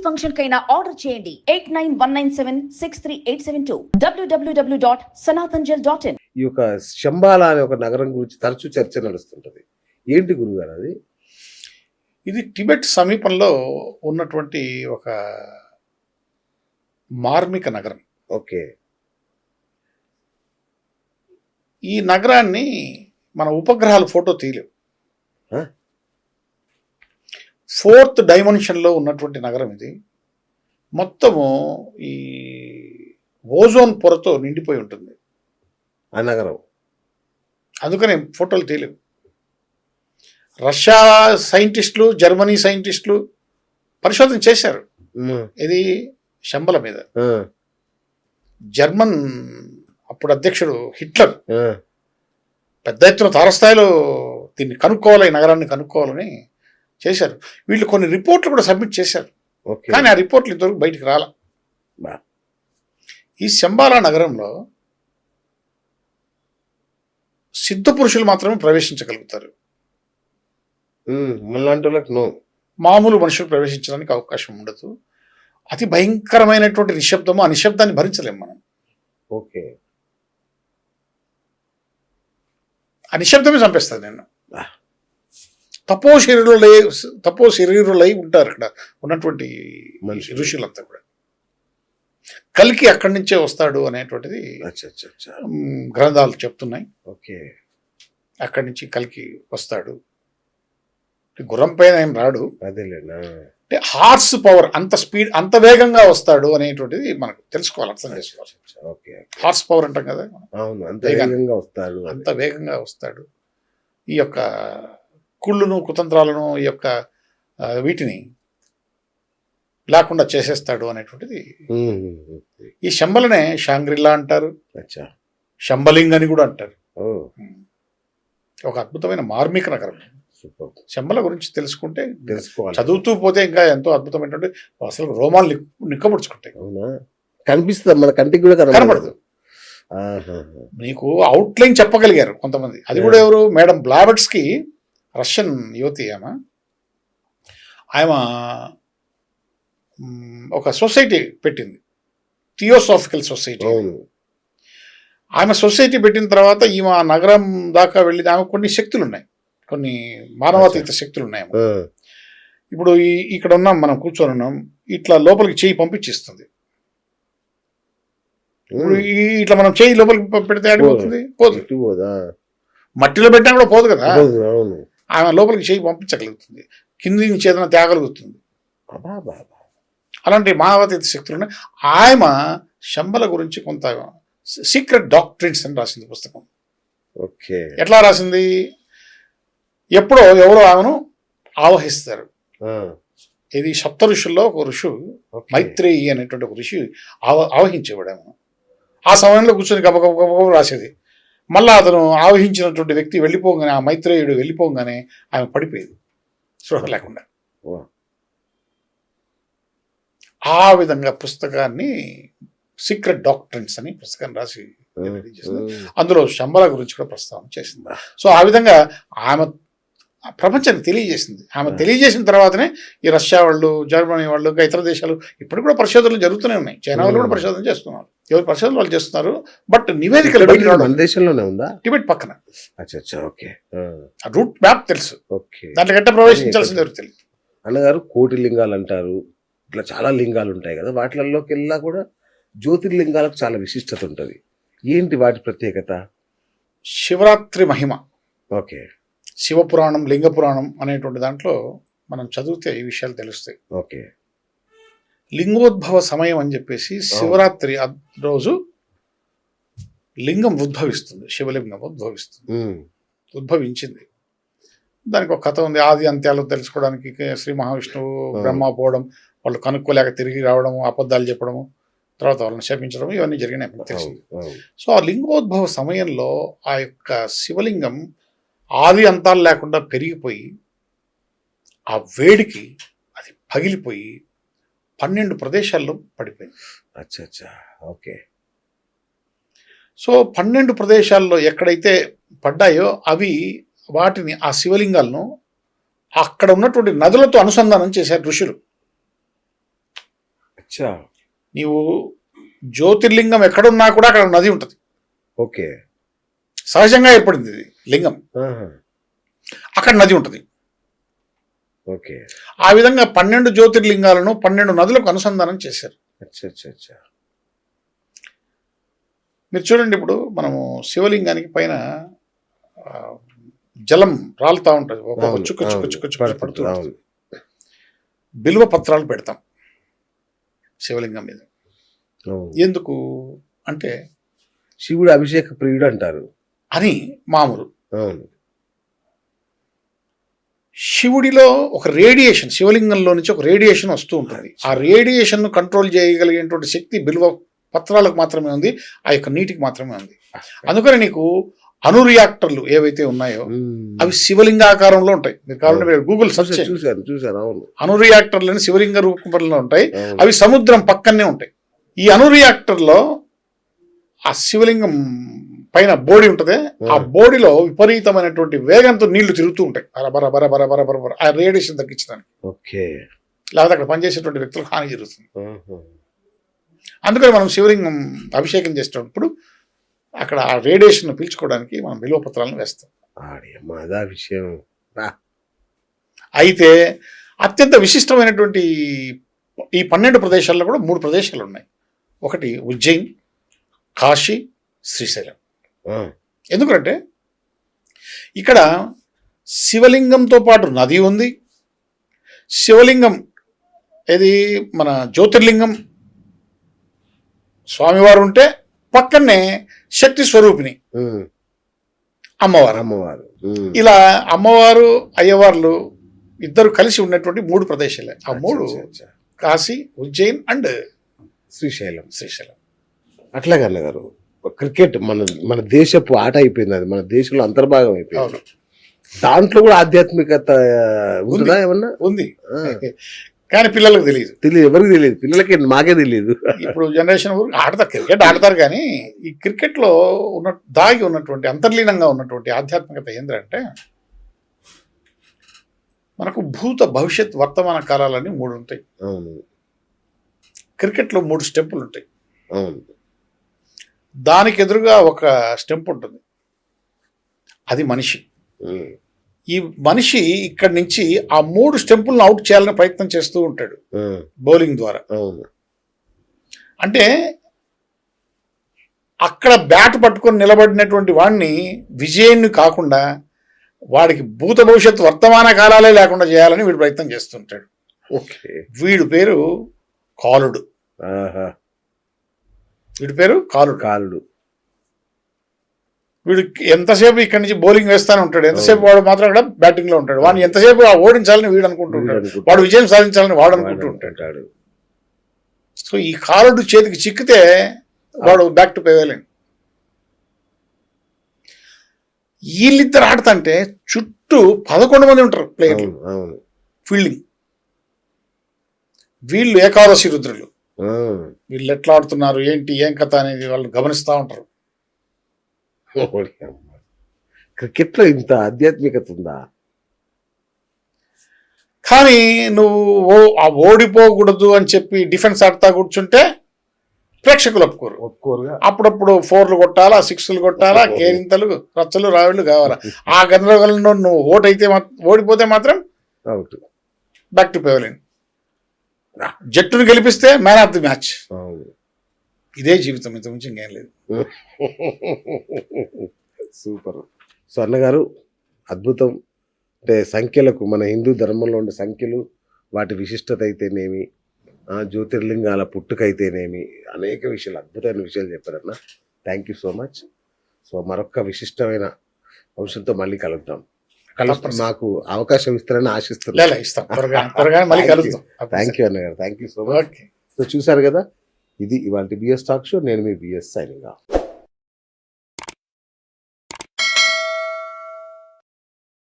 Function కైనా order చేయండి 8919763872 www.sanatanjal.in. ఈ యొక్క శంబాల అనే ఒక నగరం గురించి తరచూ చర్చ నడుస్తుంటది. ఏంటి గురుగారు అది? ఇది టిబెట్ సమీపంలో ఉన్నటువంటి ఒక మార్మిక నగరం. ఓకే. ఈ నగరాన్ని మన ఉపగ్రహాలు ఫోటో తీయలేవు. 4th డైమెన్షన్లో ఉన్నటువంటి నగరం ఇది. మొత్తము ఈ ఓజోన్ పొరతో నిండిపోయి ఉంటుంది ఆ నగరం. అందుకనే ఫోటోలు తీయలేవు. రష్యా సైంటిస్టులు, జర్మనీ సైంటిస్టులు పరిశోధన చేశారు ఇది శంబల మీద. జర్మన్ అప్పుడు అధ్యక్షుడు హిట్లర్ పెద్ద ఎత్తున తారస్థాయిలో దీన్ని కనుక్కోవాలి, ఈ నగరాన్ని కనుక్కోవాలని చేశారు. వీళ్ళు కొన్ని రిపోర్ట్లు కూడా సబ్మిట్ చేశారు. కానీ ఆ రిపోర్ట్లు ఇంతవరకు బయటికి రాల. ఈ శంబాలా నగరంలో సిద్ధ పురుషులు మాత్రమే ప్రవేశించగలుగుతారు. మామూలు మనుషులు ప్రవేశించడానికి అవకాశం ఉండదు. అతి భయంకరమైనటువంటి నిశ్శబ్దము. ఆ నిశ్శబ్దాన్ని భరించలేము మనం. ఓకే. ఆ నిశ్శబ్దమే చంపేస్తుంది నేను. తపో శరీరులై ఉంటారు అక్కడ ఉన్నటువంటి ఋషులంతా కూడా. కల్కి అక్కడి నుంచే వస్తాడు అనేటువంటిది గ్రంథాలు చెప్తున్నాయి. ఓకే. అక్కడి నుంచి కల్కి వస్తాడు. గుర్రం పైన ఏం రాడు, అంటే హార్స్ పవర్, అంత స్పీడ్, అంత వేగంగా వస్తాడు అనేటువంటిది మనకు తెలుసుకోవాలి, అర్థం చేసుకోవాలి. హార్స్ పవర్ అంటాం కదా, అంత వేగంగా వస్తాడు. ఈ యొక్క కుళ్ళును కుతంత్రాలను ఈ యొక్క వీటిని లేకుండా చేసేస్తాడు అనేటువంటిది. ఈ శంబలనే షాంగ్రిల్లా అంటారు, శంబలింగ్ అని కూడా అంటారు. ఒక అద్భుతమైన మార్మిక నగరం. శంబల గురించి తెలుసుకుంటే, చదువుతూ పోతే ఇంకా ఎంతో అద్భుతమైనటువంటి అసలు రోమాలు నిక్కబుడుచుకుంటాయి. కనిపిస్తుంది, మన కంటికి కూడా కనపడదు. నీకు అవుట్లైన్ చెప్పగలిగారు కొంతమంది. అది కూడా ఎవరు? మేడం బ్లావెట్స్కి, రష్యన్ యువతి. ఆమె ఒక సొసైటీ పెట్టింది, థియోసాఫికల్ సొసైటీ. ఆమె సొసైటీ పెట్టిన తర్వాత ఈమె నగరం దాకా వెళ్ళి ఆమె కొన్ని శక్తులు ఉన్నాయి, కొన్ని మానవాతీత శక్తులు ఉన్నాయి. ఇప్పుడు ఇక్కడ ఉన్నాం, మనం కూర్చొని ఉన్నాం, ఇట్లా లోపలికి చేయి పంపించేస్తుంది. ఇప్పుడు ఇట్లా మనం చేయి లోపలికి పెడితే ఆడిపోతుంది, పోదు. మట్టిలో పెట్టినా కూడా పోదు కదా. ఆమె లోపలికి చేయి పంపించగలుగుతుంది, కింది నుంచి ఏదైనా తేగలుగుతుంది. అలాంటి మానవాతీత శక్తులు ఉన్నాయి. ఆమె శంబల గురించి కొంత సీక్రెట్ డాక్ట్రిన్స్ అని రాసింది పుస్తకం. ఓకే. ఎట్లా రాసింది? ఎప్పుడో ఎవరో ఆమెను ఆవహిస్తారు. ఇది సప్త ఋషుల్లో ఒక ఋషు, మైత్రేయి అనేటువంటి ఒక ఋషి ఆవహించేవాడు ఆమెను. ఆ సమయంలో కూర్చొని గబగబ రాసేది. మళ్ళా అతను ఆవహించినటువంటి వ్యక్తి వెళ్ళిపోగానే, ఆ మైత్రేయుడు వెళ్ళిపోగానే ఆమె పడిపోయేది స్పృహ లేకుండా. ఆ విధంగా పుస్తకాన్ని సీక్రెట్ డాక్ట్రిన్స్ అని పుస్తకం రాసి అందులో శంబల గురించి కూడా ప్రస్తావన చేసింది. సో ఆ విధంగా ఆమె ప్రపంచానికి తెలియజేసింది. ఆమె తెలియజేసిన తర్వాతనే ఈ రష్యా వాళ్ళు, జర్మనీ వాళ్ళు, ఇంకా ఇతర దేశాలు ఇప్పుడు కూడా పరిశోధనలు జరుగుతూనే ఉన్నాయి. చైనా వాళ్ళు కూడా పరిశోధన చేస్తున్నారు. ఎవరు పరిశోధనలు వాళ్ళు చేస్తున్నారు, బట్ నివేదికలు మన దేశంలోనే ఉందా? టిబెట్ పక్కన. ఓకే. రూట్ మ్యాప్ తెలుసు, దాంట్లో గట్ట ప్రవేశించాల్సింది ఎవరు తెలియదు. అన్నగారు కోటి లింగాలు అంటారు, ఇట్లా చాలా లింగాలు ఉంటాయి కదా, వాటిల్లోకి వెళ్ళా కూడా జ్యోతిర్లింగాలకు చాలా విశిష్టత ఉంటుంది. ఏంటి వాటి ప్రత్యేకత? శివరాత్రి మహిమ. ఓకే. శివపురాణం, లింగ పురాణం అనేటువంటి దాంట్లో మనం చదివితే ఈ విషయాలు తెలుస్తాయి. ఓకే. లింగోద్భవ సమయం అని చెప్పేసి శివరాత్రి రోజు లింగం ఉద్భవిస్తుంది, శివలింగం ఉద్భవించింది. దానికి ఒక కథ ఉంది. ఆది అంత్యాలు తెలుసుకోవడానికి శ్రీ మహావిష్ణువు, బ్రహ్మ పోవడం, వాళ్ళు కనుక్కోలేక తిరిగి రావడము, అబద్ధాలు చెప్పడము, తర్వాత వాళ్ళని శపించడం, ఇవన్నీ జరిగినాయి తెలిసింది. సో ఆ లింగోద్భవ సమయంలో ఆ యొక్క శివలింగం ఆది అంతాలు లేకుండా పెరిగిపోయి, ఆ వేడికి అది పగిలిపోయి 12 ప్రదేశాల్లో పడిపోయింది. ఓకే. సో 12 ప్రదేశాల్లో ఎక్కడైతే పడ్డాయో అవి వాటిని, ఆ శివలింగాలను అక్కడ ఉన్నటువంటి నదులతో అనుసంధానం చేశారు ఋషులు. అచ్చా. నీవు జ్యోతిర్లింగం ఎక్కడున్నా కూడా అక్కడ నది ఉంటుంది, ఓకే. సహజంగా ఏర్పడింది ఇది లింగం, ఆహా. అక్కడ నది ఉంటుంది. ఓకే. ఆ విధంగా 12 జ్యోతిర్లింగాలను 12 నదులకు అనుసంధానం చేశారు. అచ్చా అచ్చా అచ్చా. మీరు చూడండి, ఇప్పుడు మనము శివలింగానికి పైన ఆ, జలం రాలుతూ ఉంటుంది, ఒక్కొక్క అవును, చుక్క చుక్క అవును. చుక్క చుక్క పడుతూ ఉంటుంది. అవును. బిల్వ పత్రాలు పెడతాం శివలింగం మీద. అవును. ఎందుకు అంటే శివుడు అభిషేక ప్రియుడు అంటారు. అని మామూలు. అవును. శివుడిలో ఒక రేడియేషన్, శివలింగంలో నుంచి ఒక రేడియేషన్ వస్తూ ఉంటుంది. ఆ రేడియేషన్ ను కంట్రోల్ చేయగలిగేటువంటి శక్తి బిల్వ పత్రాలకు మాత్రమే ఉంది, ఆ యొక్క నీటికి మాత్రమే ఉంది. అందుకని నీకు అణు రియాక్టర్లు ఏవైతే ఉన్నాయో అవి శివలింగాకారంలో ఉంటాయి. మీరు కావాలంటే మీరు గూగుల్ సెర్చ్ చేయండి, చూసాను. అవును. అణు రియాక్టర్లని శివలింగ రూపంలో ఉంటాయి. అవును. అవి సముద్రం పక్కనే ఉంటాయి. ఈ అణు రియాక్టర్లో ఆ శివలింగం పైన బోడి ఉంటుంది, ఆ బోడిలో విపరీతమైనటువంటి వేగంతో నీళ్లు తిరుగుతూ ఉంటాయి, బర బర బర బర బర బర, ఆ రేడియేషన్ తగ్గించడానికి. ఓకే. లేకపోతే అక్కడ పనిచేసేటువంటి వ్యక్తులకు హాని జరుగుతుంది. ఆహా. అందుకని మనం శివలింగం అభిషేకం చేసేటప్పుడు అక్కడ ఆ రేడియేషన్ పీల్చుకోవడానికి మనం బిల్వ పత్రాలను వేస్తాం. ఆడమ్మా, అదా విషయం. అయితే అత్యంత విశిష్టమైనటువంటి ఈ 12 ప్రదేశాల్లో కూడా 3 ప్రదేశాలు ఉన్నాయి. ఒకటి ఉజ్జయిన్, కాశీ, శ్రీశైలం. ఎందుకంటే ఇక్కడ శివలింగంతో పాటు నది ఉంది. శివలింగం ఇది మన జ్యోతిర్లింగం స్వామివారు ఉంటే పక్కనే శక్తి స్వరూపిణి అమ్మవారు. ఇలా అమ్మవారు అయ్యవార్లు ఇద్దరు కలిసి ఉన్నటువంటి 3 ప్రదేశాలే. ఆ 3 కాశీ, ఉజ్జయిన్ అండ్ శ్రీశైలం. శ్రీశైలం. అట్లాగే అన్నగారు, క్రికెట్ మన దేశపు ఆట అయిపోయింది, అది మన దేశంలో అంతర్భాగం అయిపోయింది. దాంట్లో కూడా ఆధ్యాత్మికత ఉందా ఏమన్నా? ఉంది, కానీ పిల్లలకు తెలియదు. ఎవరికి తెలియదు, పిల్లలకి మాకే తెలియదు. ఇప్పుడు జనరేషన్ ఆడతారు, క్రికెట్ ఆడతారు, కానీ ఈ క్రికెట్ లో దాగి ఉన్నటువంటి అంతర్లీనంగా ఉన్నటువంటి ఆధ్యాత్మికత ఏంటంటే మనకు భూత భవిష్యత్ వర్తమాన కాలాలని 3 ఉంటాయి. అవును. క్రికెట్లో 3 స్టెంపులు ఉంటాయి. అవును. దానికి ఎదురుగా ఒక స్టెంప్ ఉంటుంది, అది మనిషి. ఈ మనిషి ఇక్కడి నుంచి ఆ 3 స్టెంపులను అవుట్ చేయాలని ప్రయత్నం చేస్తూ ఉంటాడు బౌలింగ్ ద్వారా. అంటే అక్కడ బ్యాట్ పట్టుకొని నిలబడినటువంటి వాడిని విజయాన్ని కాకుండా వాడికి భూత భవిష్యత్ వర్తమాన కాలాలే లేకుండా చేయాలని వీడు ప్రయత్నం చేస్తుంటాడు. వీడి పేరు కాలుడు. కాలుడు. వీడు ఎంతసేపు ఇక్కడి నుంచి బౌలింగ్ వేస్తానే ఉంటాడు, ఎంతసేపు వాడు మాత్రం అక్కడ బ్యాటింగ్ లో ఉంటాడు. వాడిని ఎంతసేపు ఓడించాలని వీడు అనుకుంటుంటాడు, వాడు విజయం సాధించాలని వాడు అనుకుంటూ ఉంటాడు. సో ఈ కాలుడు చేతికి చిక్కితే వాడు బ్యాక్ టు పెవేలియన్. వీళ్ళిద్దరు ఆడుతుంటే చుట్టూ 11 మంది ఉంటారు ప్లేయర్లు, ఫీల్డింగ్. వీళ్ళు ఏకాదశి రుద్రులు. వీళ్ళు ఎట్లా ఆడుతున్నారు ఏంటి ఏం కథ అనేది వాళ్ళు గమనిస్తూ ఉంటారు. క్రికెట్ లో ఇంత ఆధ్యాత్మికత ఉందా? కానీ నువ్వు ఓడిపోకూడదు అని చెప్పి డిఫెన్స్ ఆడుతా కూర్చుంటే ప్రేక్షకులు ఒప్పుకోరుగా. అప్పుడప్పుడు 4లు కొట్టాలా, 6లు కొట్టాలా, కేరింతలు, రచ్చలు, రావిళ్ళు కావాలా. ఆ గందరగోళంలో నువ్వు ఓడిపోతే మాత్రం బ్యాక్ టు పెవిలియన్. జట్టును గెలిపిస్తే మ్యాన్ ఆఫ్ ది మ్యాచ్. ఇదే జీవితం, ఇంత మించి ఇంకేం లేదు. సూపర్. సో అన్నగారు, అద్భుతం. అంటే సంఖ్యలకు, మన హిందూ ధర్మంలో ఉండే సంఖ్యలు, వాటి విశిష్టత అయితేనేమి, జ్యోతిర్లింగాల పుట్టుకైతేనేమి, అనేక విషయాలు, అద్భుతమైన విషయాలు చెప్పారన్న. Thank you so much. So మరొక విశిష్టమైన అంశంతో మళ్ళీ కలుద్దాం. నాకు అవకాశం ఇస్తారని ఆశిస్తున్నాను. థ్యాంక్ యూ అన్నగారు, thank you so much. So చూసారు కదా, ఇది ఇవాళ బిఎస్ టాక్ షో. నేను మీ బిఎస్ సైనింగ్ ఆఫ్.